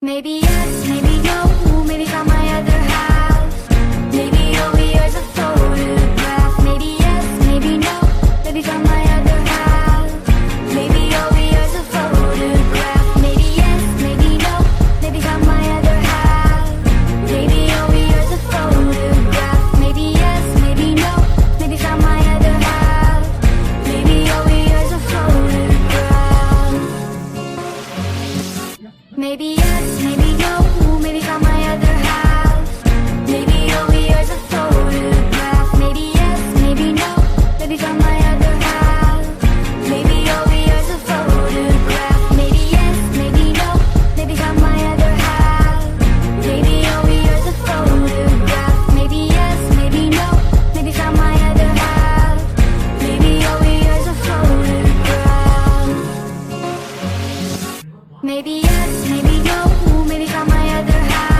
Maybe yes, maybe no, maybe from my other house. Maybe over here's a photograph. Maybe yes, maybe no, maybe from my other house. Maybe over here's a photograph. Maybe yes, maybe no, maybe from my other house. Maybe over here's a photograph. Maybe yes, maybe no, maybe from my other house. Maybe over here's a photograph. Maybe yes, maybe no, maybe from my other house. Maybe over here's a photograph. Maybe yes, maybe no, maybe from my other house. Maybe over here's a photograph. Maybe yes, maybe no, maybe from my other house. Maybe over here's a photograph. Maybe yes, maybe no, maybe from my other house. Maybe over here's a photograph. Maybe yes, maybe no, maybe from my other house.